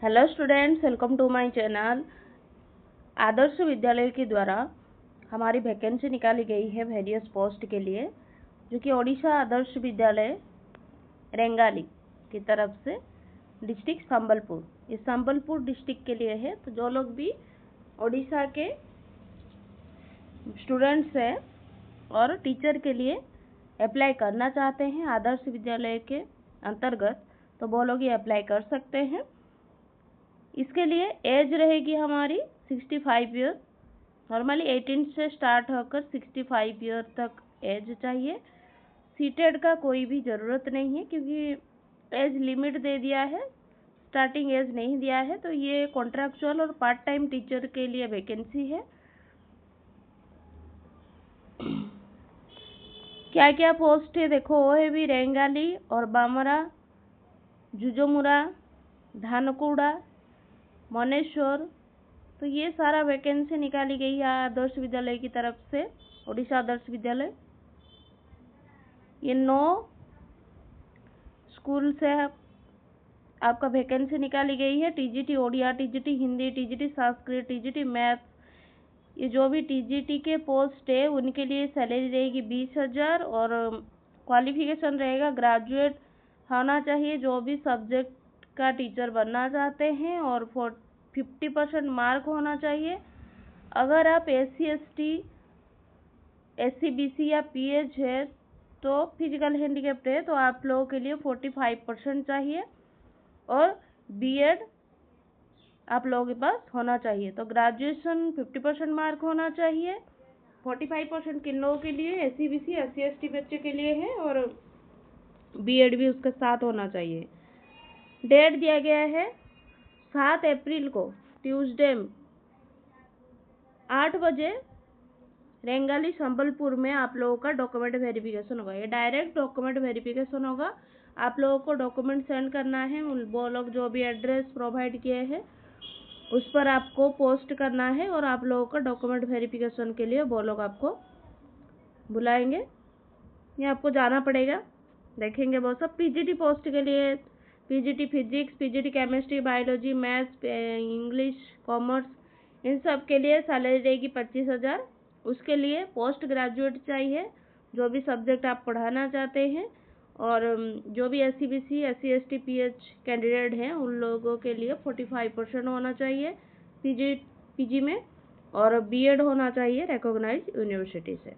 Hello students, welcome to my channel. Adarsh Vidyalaya के द्वारा हमारी वैकेंसी निकाली गई है वेरियस पोस्ट के लिए, जो कि ओडिशा आदर्श विद्यालय रेंगाली की तरफ से डिस्ट्रिक्ट संबलपुर, इस संबलपुर डिस्ट्रिक्ट के लिए है। तो जो लोग भी ओडिशा के स्टूडेंट्स हैं और टीचर के लिए अप्लाई करना चाहते हैं आदर्श विद्यालय के अंतर्गत, तो वो लोग ये अप्लाई कर सकते हैं। इसके लिए एज रहेगी हमारी 65 ईयर, नॉर्मली 18 से स्टार्ट होकर 65 ईयर तक एज चाहिए। सीटेड का कोई भी ज़रूरत नहीं है, क्योंकि एज लिमिट दे दिया है, स्टार्टिंग एज नहीं दिया है। तो ये कॉन्ट्रैक्चुअल और पार्ट टाइम टीचर के लिए वैकेंसी है। क्या क्या पोस्ट है देखो, वो है भी रेंगाली और बामरा, जुजोमुरा, धानकुड़ा, मनेश्वर। तो ये सारा वैकेंसी निकाली गई है आदर्श विद्यालय की तरफ से, ओडिशा आदर्श विद्यालय। ये 9 स्कूल से आपका वैकेंसी निकाली गई है। TGT Odia, TGT Hindi, TGT Sanskrit, TGT math, ये जो भी टीजीटी के पोस्ट है उनके लिए सैलरी रहेगी 20,000 और क्वालिफिकेशन रहेगा ग्रेजुएट होना चाहिए जो भी सब्जेक्ट का टीचर बनना चाहते हैं, और 50% मार्क होना चाहिए। अगर आप SC/ST, SC/BC या PH है तो फिजिकल हैंडीकैप्ड है तो आप लोगों के लिए 45% चाहिए, और बीएड आप लोगों के पास होना चाहिए। तो ग्रेजुएशन 50% मार्क होना चाहिए। 45% किन लोगों के लिए, SC/BC SC/ST बच्चे के लिए है, और बीएड भी उसके साथ होना चाहिए। डेट दिया गया है 7 अप्रैल को, ट्यूसडे 8 बजे रेंगाली संबलपुर में आप लोगों का डॉक्यूमेंट वेरिफिकेशन होगा। ये डायरेक्ट डॉक्यूमेंट वेरिफिकेशन होगा। आप लोगों को डॉक्यूमेंट सेंड करना है, वो लोग जो भी एड्रेस प्रोवाइड किए हैं उस पर आपको पोस्ट करना है, और आप लोगों का डॉक्यूमेंट वेरिफिकेशन के लिए वो लोग आपको बुलाएंगे, ये आपको जाना पड़ेगा। देखेंगे वो सब पीजीटी पोस्ट के लिए, PGT physics, PGT chemistry, biology, maths, English, commerce, इन सब के लिए सैलरी रहेगी 25,000। उसके लिए पोस्ट ग्रेजुएट चाहिए, जो भी सब्जेक्ट आप पढ़ाना चाहते हैं, और जो भी SC/BC SC/ST PH कैंडिडेट हैं उन लोगों के लिए 45% होना चाहिए पीजी में, और बीएड होना चाहिए रिकॉग्नाइज यूनिवर्सिटी से।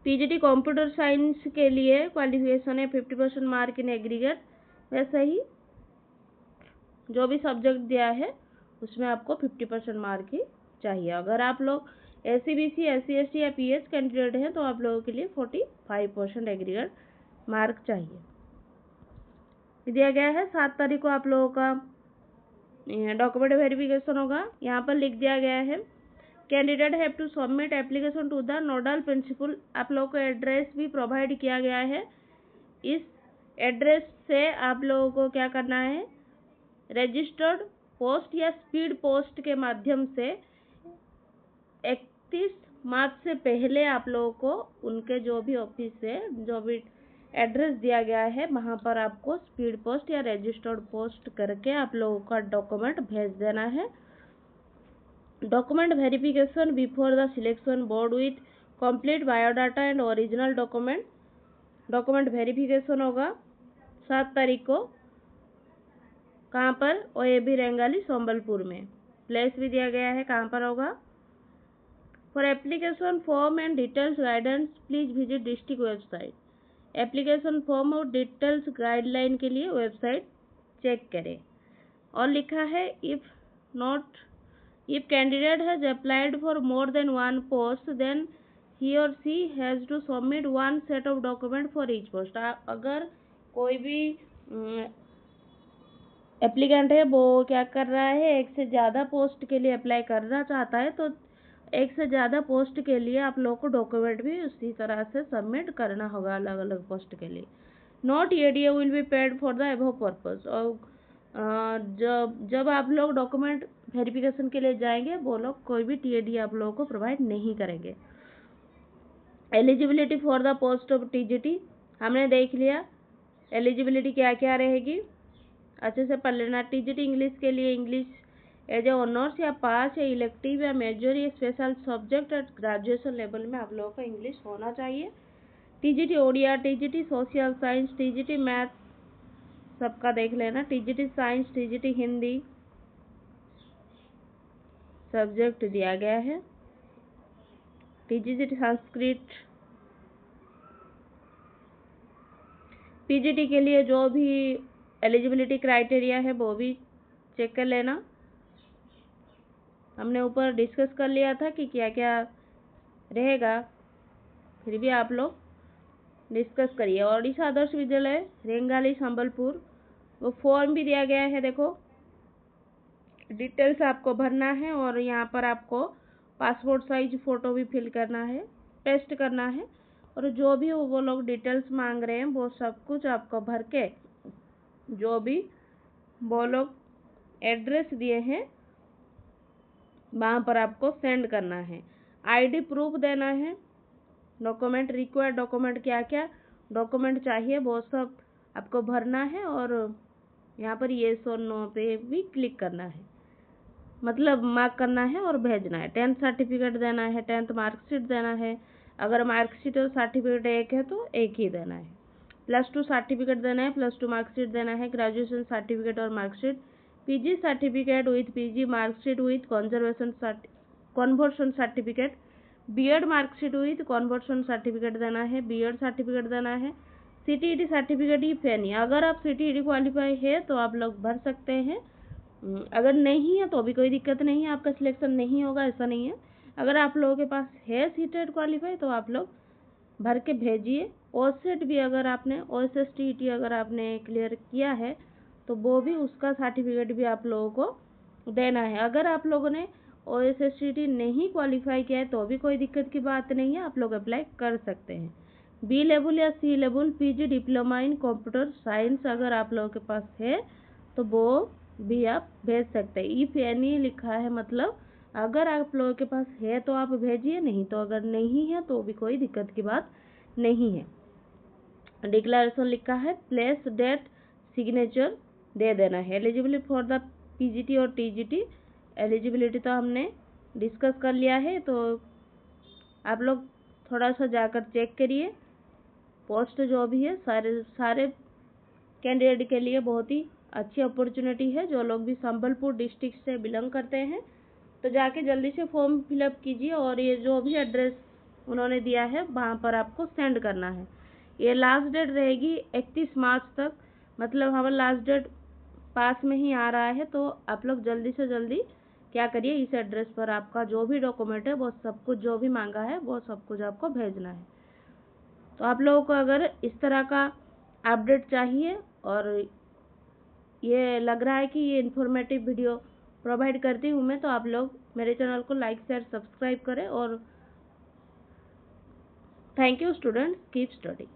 पीजीटी कंप्यूटर साइंस के लिए क्वालिफिकेशन है 50% मार्क इन एग्रीगेट। वैसे ही जो भी सब्जेक्ट दिया है उसमें आपको 50% मार्क ही चाहिए। अगर आप लोग SC/BC SC/ST या PH कैंडिडेट हैं तो आप लोगों के लिए 45% एग्रीगेट मार्क चाहिए। दिया गया है 7 तारीख को आप लोगों का डॉक्यूमेंट वेरिफिकेशन होगा। यहाँ पर लिख दिया गया है candidate have to submit application to the nodal principal. आप लोगों को एड्रेस भी प्रोवाइड किया गया है। इस एड्रेस से आप लोगों को क्या करना है, रजिस्टर्ड पोस्ट या स्पीड पोस्ट के माध्यम से 31 मार्च से पहले आप लोगों को उनके जो भी ऑफिस है, जो भी एड्रेस दिया गया है, वहाँ पर आपको स्पीड पोस्ट या रजिस्टर्ड पोस्ट करके आप लोगों का डॉक्यूमेंट भेज देना है। Document verification before the selection board with complete biodata and original document. Document verification होगा 7 तारीख को। कहाँ पर, OAB रेंगाली संबलपुर में। प्लेस भी दिया गया है कहाँ पर होगा। For application form and details guidance please visit district website. Application form और डिटेल्स गाइडलाइन के लिए वेबसाइट चेक करें। और लिखा है if candidate has applied for more than one post then he or she has to submit one set of document for each post। अगर कोई भी एप्लीकेंट है वो क्या कर रहा है, एक से ज़्यादा पोस्ट के लिए अप्लाई करना चाहता है, तो एक से ज़्यादा पोस्ट के लिए आप लोगों को डॉक्यूमेंट भी उसी तरह से सबमिट करना होगा अलग अलग पोस्ट के लिए। Not EADA will be paid for the above purpose. और जब आप लोग डॉक्यूमेंट वेरिफिकेशन के लिए जाएंगे वो लोग कोई भी TAD आप लोगों को प्रोवाइड नहीं करेंगे। Eligibility for the post of TGT हमने देख लिया, एलिजिबिलिटी क्या क्या रहेगी। अच्छे से पढ़ लेना। टीजीटी इंग्लिश के लिए इंग्लिश एज ए ऑनर्स या पास या इलेक्टिव या मेजर या special subject at graduation level में आप लोगों का इंग्लिश होना चाहिए। TGT Odia, TGT social science, TGT math सबका देख लेना। TGT science, TGT Hindi subject दिया गया है। टीजीटी संस्कृत। पीजीटी के लिए जो भी एलिजिबिलिटी क्राइटेरिया है वो भी चेक कर लेना। हमने ऊपर डिस्कस कर लिया था कि क्या क्या रहेगा, फिर भी आप लोग डिस्कस करिए। ओडिशा आदर्श विद्यालय रेंगाली संबलपुर, वो फॉर्म भी दिया गया है। देखो डिटेल्स आपको भरना है और यहाँ पर आपको पासपोर्ट साइज फ़ोटो भी फिल करना है, पेस्ट करना है। और जो भी वो लोग डिटेल्स मांग रहे हैं वो सब कुछ आपको भर के, जो भी वो लोग एड्रेस दिए हैं वहाँ पर आपको सेंड करना है। आईडी प्रूफ देना है। डॉक्यूमेंट रिक्वायर्ड डॉक्यूमेंट क्या क्या डॉक्यूमेंट चाहिए वो सब आपको भरना है और यहाँ पर येस और नो पे भी क्लिक करना है, मतलब मार्क करना है और भेजना है। 10th सर्टिफिकेट देना है, 10th मार्कशीट देना है। अगर मार्कशीट और सर्टिफिकेट एक है तो एक ही देना है। +2 सर्टिफिकेट देना है, +2 मार्कशीट देना है। ग्रेजुएशन सर्टिफिकेट और marksheet. PG certificate with PG marksheet with conversion certificate. BEd marksheet with conversion certificate देना है। बीएड सर्टिफिकेट देना है। सीटीईटी सर्टिफिकेट ही फैनी, अगर आप सीटीईटी क्वालिफाई है तो आप लोग भर सकते हैं, अगर नहीं है तो भी कोई दिक्कत नहीं है, आपका सिलेक्शन नहीं होगा ऐसा नहीं है। अगर आप लोगों के पास है सीटेट क्वालिफाई तो आप लोग भर के भेजिए। ओसेट भी अगर आपने ओएसएसटीईटी अगर आपने क्लियर किया है तो वो भी उसका सर्टिफिकेट भी आप लोगों को देना है। अगर आप लोगों ने ओएसएसटीईटी नहीं क्वालिफाई किया है तो भी कोई दिक्कत की बात नहीं है, आप लोग अप्लाई कर सकते हैं। बी लेवल या C level PG diploma in computer science अगर आप लोगों के पास है तो वो भी आप भेज सकते हैं। इफ एनी लिखा है, मतलब अगर आप लोगों के पास है तो आप भेजिए, नहीं तो अगर नहीं है तो भी कोई दिक्कत की बात नहीं है। डिक्लेरेशन लिखा है, प्लेस डेट सिग्नेचर दे देना है। एलिजिबिलिटी फॉर द पीजीटी और टीजीटी, एलिजिबिलिटी तो हमने डिस्कस कर लिया है, तो आप लोग थोड़ा सा जाकर चेक करिए। पोस्ट जो भी है सारे कैंडिडेट के लिए बहुत ही अच्छी अपॉर्चुनिटी है। जो लोग भी संबलपुर डिस्ट्रिक्ट से बिलोंग करते हैं तो जाके जल्दी से फॉर्म फिलअप कीजिए और ये जो भी एड्रेस उन्होंने दिया है वहाँ पर आपको सेंड करना है। ये लास्ट डेट रहेगी 31 मार्च तक, मतलब हमारा लास्ट डेट पास में ही आ रहा है, तो आप लोग जल्दी से जल्दी क्या करिए, इस एड्रेस पर आपका जो भी डॉक्यूमेंट है वो सब कुछ जो भी मांगा है वो सब कुछ आपको भेजना है। तो आप लोगों को अगर इस तरह का अपडेट चाहिए और ये लग रहा है कि ये इन्फॉर्मेटिव वीडियो प्रोवाइड करती हूँ मैं, तो आप लोग मेरे चैनल को लाइक शेयर सब्सक्राइब करें। और thank you students, keep study.